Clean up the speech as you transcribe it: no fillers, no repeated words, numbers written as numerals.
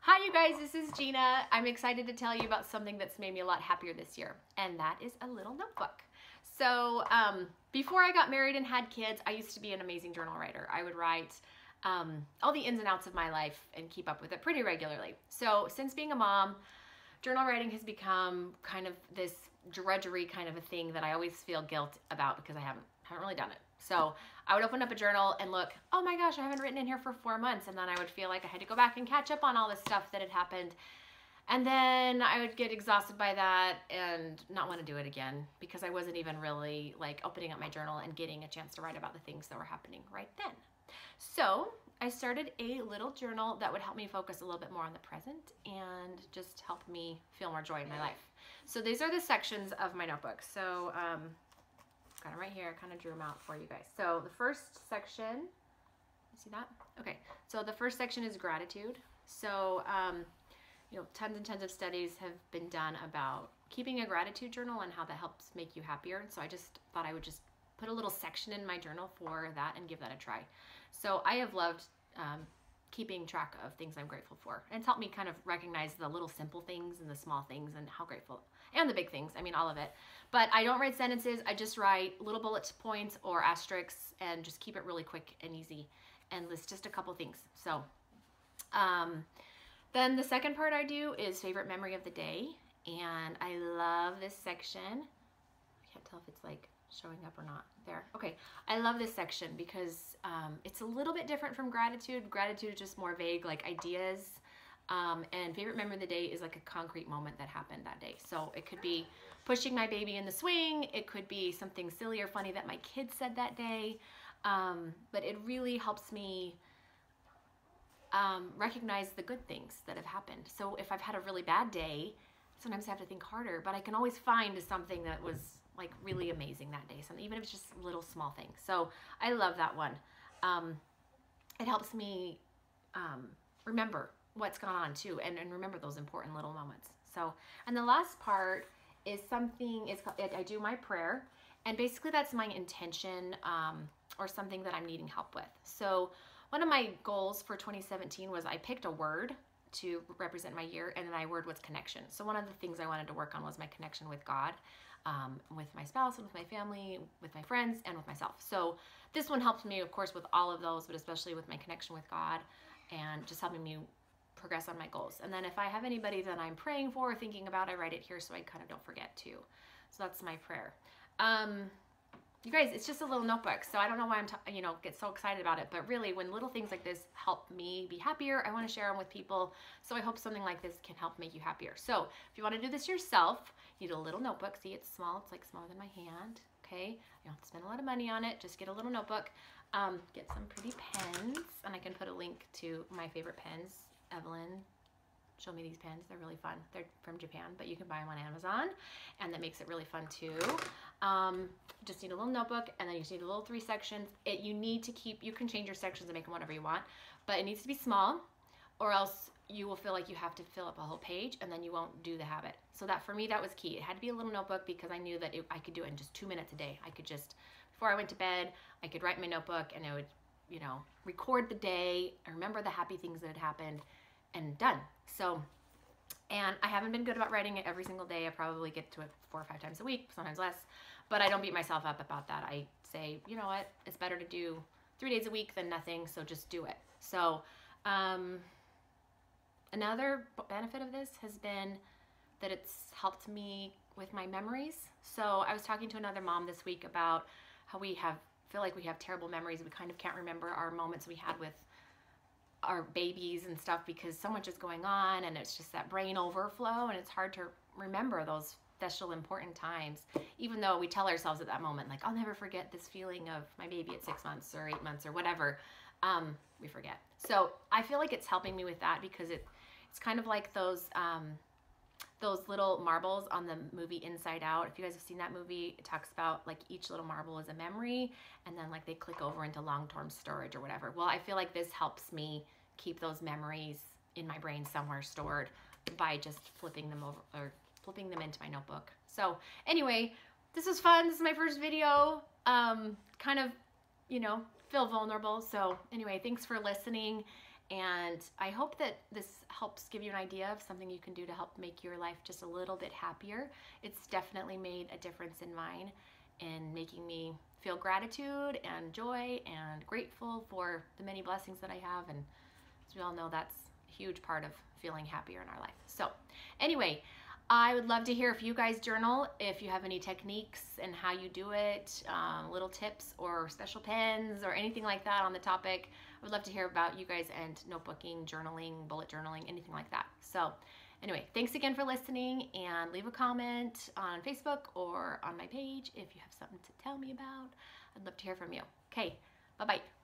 Hi you guys, this is Gina. I'm excited to tell you about something that's made me a lot happier this year, and that is a little notebook. So before I got married and had kids, I used to be an amazing journal writer. I would write all the ins and outs of my life and keep up with it pretty regularly. So since being a mom, journal writing has become kind of this drudgery kind of a thing that I always feel guilt about because I haven't really done it. So I would open up a journal and look, oh my gosh, I haven't written in here for 4 months. And then I would feel like I had to go back and catch up on all the stuff that had happened. And then I would get exhausted by that and not want to do it again because I wasn't even really like opening up my journal and getting a chance to write about the things that were happening right then. So I started a little journal that would help me focus a little bit more on the present and just help me feel more joy in my life. So these are the sections of my notebook. So got them right here. I kind of drew them out for you guys. So the first section, you see that? Okay. So the first section is gratitude. So, you know, tons and tons of studies have been done about keeping a gratitude journal and how that helps make you happier. So I just thought I would just put a little section in my journal for that and give that a try. So I have loved keeping track of things I'm grateful for. And it's helped me kind of recognize the little simple things and the small things and how grateful, and the big things, I mean, all of it. But I don't write sentences, I just write little bullet points or asterisks and just keep it really quick and easy and list just a couple things. So then the second part I do is favorite memory of the day. And I love this section. I can't tell if it's like showing up or not there. Okay, I love this section because it's a little bit different from gratitude. Gratitude is just more vague, like ideas. And favorite memory of the day is like a concrete moment that happened that day. So it could be pushing my baby in the swing. It could be something silly or funny that my kid said that day. But it really helps me recognize the good things that have happened. So if I've had a really bad day, sometimes I have to think harder, but I can always find something that was like really amazing that day, something, even if it's just little small things. So I love that one. It helps me remember what's gone on too, and remember those important little moments. So, and the last part is something, I do my prayer, and basically that's my intention or something that I'm needing help with. So one of my goals for 2017 was I picked a word to represent my year, and my word was connection. So one of the things I wanted to work on was my connection with God, with my spouse and with my family, with my friends, and with myself. So this one helped me, of course, with all of those, but especially with my connection with God and just helping me progress on my goals. And then if I have anybody that I'm praying for or thinking about, I write it here so I kind of don't forget too. So that's my prayer. You guys, it's just a little notebook, so I don't know why I'm, get so excited about it, but really when little things like this help me be happier, I want to share them with people. So I hope something like this can help make you happier. So if you want to do this yourself, you need a little notebook. See, it's small. It's like smaller than my hand. Okay. You don't have to spend a lot of money on it. Just get a little notebook, get some pretty pens, and I can put a link to my favorite pens. Evelyn showed me these pens. They're really fun. They're from Japan, but you can buy them on Amazon, and that makes it really fun too. Just need a little notebook, and then you just need a little 3 sections. You need to keep, you can change your sections and make them whatever you want, but it needs to be small, or else you will feel like you have to fill up a whole page, and then you won't do the habit. So that, for me, that was key. It had to be a little notebook because I knew that I could do it in just 2 minutes a day. I could just, before I went to bed, I could write my notebook, and I would, record the day, and remember the happy things that had happened, and done. So, and I haven't been good about writing it every single day. I probably get to it 4 or 5 times a week, sometimes less, but I don't beat myself up about that. I say, you know what, it's better to do 3 days a week than nothing, so just do it. So another benefit of this has been that it's helped me with my memories. So I was talking to another mom this week about how we feel like we have terrible memories. We kind of can't remember our moments we had with our babies and stuff because so much is going on, and it's just that brain overflow, and it's hard to remember those special important times, even though we tell ourselves at that moment, like, I'll never forget this feeling of my baby at 6 months or 8 months or whatever. We forget. So I feel like it's helping me with that because it's kind of like those little marbles on the movie Inside Out. If you guys have seen that movie, it talks about like each little marble is a memory, and then like they click over into long-term storage or whatever. Well, I feel like this helps me keep those memories in my brain somewhere stored by just flipping them over or flipping them into my notebook. So anyway, this was fun. This is my first video. Kind of, feel vulnerable. So anyway, thanks for listening, And I hope that this helps give you an idea of something you can do to help make your life just a little bit happier. It's definitely made a difference in mine, in making me feel gratitude and joy and grateful for the many blessings that I have. And as we all know, that's a huge part of feeling happier in our life. So anyway, I would love to hear if you guys journal, if you have any techniques and how you do it, little tips or special pens or anything like that on the topic. I would love to hear about you guys and notebooking, journaling, bullet journaling, anything like that. So anyway, thanks again for listening, and leave a comment on Facebook or on my page if you have something to tell me about. I'd love to hear from you. Okay, bye-bye.